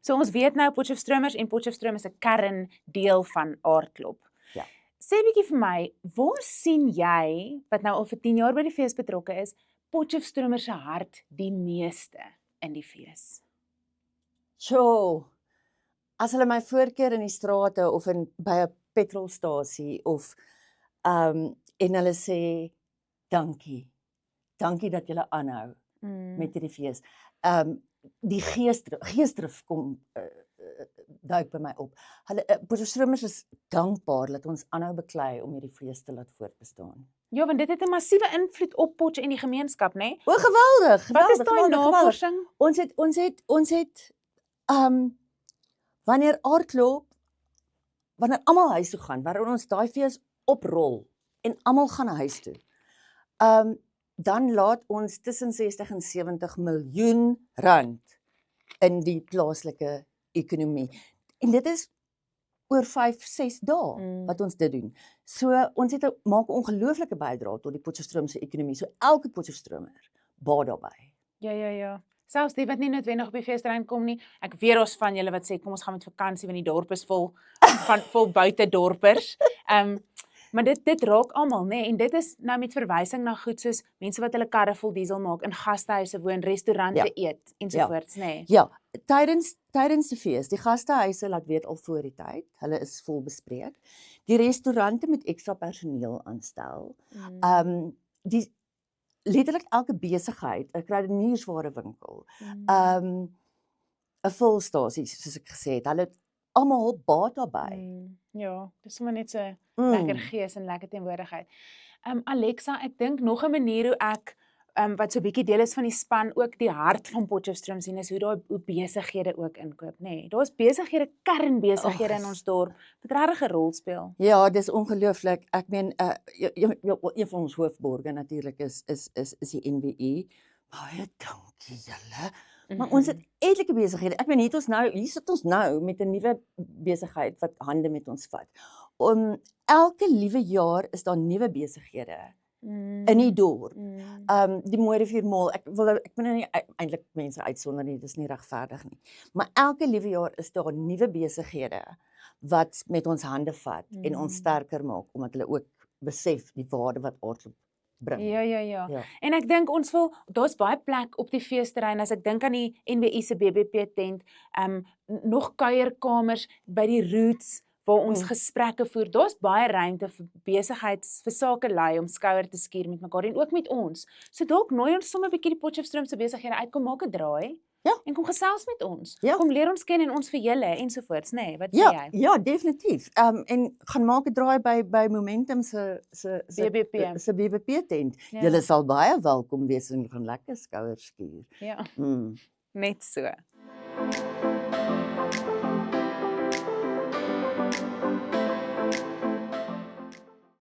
So ons weet nou Potchefstromers en Potchefstroom is 'n kerndeel van aardklop. Ja. Sê bietjie vir my, waar sien jy, wat nou al vir 10 jaar by die fees betrokke is, Potchefstromers se hart die meeste in die fees? Sjoe, as hulle my voorkeer in die strate of by 'n petrolstasie of en hulle sê dankie dat julle aanhou met hierdie fees. Die geesdrif kom duik by my op. Hulle Potchefstromers is dankbaar dat ons aanhou beklei om hierdie fees te laat voortbestaan. Ja, want dit het 'n massiewe invloed op Potche en die gemeenskap, né? O, geweldig. Wat is daai navorsing? Ons het wanneer almal huis toe gaan, wanneer ons daai fees oprol en almal gaan huis toe. Dan laat ons tussen 60 en 70 miljoen rand in die plaaslike ekonomie. En dit is oor 5-6 dae wat ons dit doen. So ons maak 'n ongelooflike bydrae tot die Potchefstroomse ekonomie. So elke Potchefstromer baat daarbey. Ja. Selfs die wat nie noodwendig op die feesterrein kom nie. Ek weet ons van julle wat sê kom ons gaan met vakansie want die dorp is vol buitedorpers. Maar dit raak almal, né? En dit is nou met verwysing na goed soos mense wat hulle karre vol diesel maak, in gastehuise woon, restaurante eet ensovoorts, né? Ja, tydens die fees, die gastehuise laat weet al voor die tyd, hulle is vol bespreek. Die restaurante moet ekstra personeel aanstel. Die letterlik elke besigheid, 'n kruidenierswarewinkel, 'n volstasie soos ek gesê het, hulle het almal baat daarbey. Ja, dis sommer net so lekker gees en lekker teenwoordigheid. Alexa, ek dink nog 'n manier hoe ek wat so 'n bietjie deel is van die span ook die hart van Potchefstroom sien is hoe besighede ook inkoop, nê. Daar's besighede, kernbesighede in ons dorp wat regtig 'n rol speel. Ja, dis ongelooflik. Ek meen een van ons hoofborge natuurlik is die NWI. Baie dankie julle. Maar ons het etlike besighede. Ek meen hier sit ons nou met 'n nuwe besigheid wat hande met ons vat. Elke liewe jaar is daar nuwe besighede in die dorp. Die Mooirivier Mall, ek wil nou nie eintlik mense uitsonder nie, dis nie regverdig nie. Maar elke liewe jaar is daar nuwe besighede wat met ons hande vat en ons sterker maak omdat hulle ook besef die waarde wat aardklop bring. Ja. En ek dink daar's baie plek op die feesterrein as ek dink aan die NWI se BBP tent, nog kuierkamers by die Roots waar ons gesprekke voer. Daar's baie ruimte vir vir sakelei om skouer te skuur met mekaar en ook met ons. So dalk nooi ons sommer 'n bietjie die Potchefstroomse besighede uit, kom maak 'n draai. Ja. En kom gesels met ons. Ja. Kom leer ons ken en ons vir julle ensovoorts, nê? Wat sê jy? Ja, definitief. En gaan maak 'n draai by Momentum se BBP tent. Ja. Julle sal baie welkom wees en gaan lekker skouers skuur. Ja. Net so.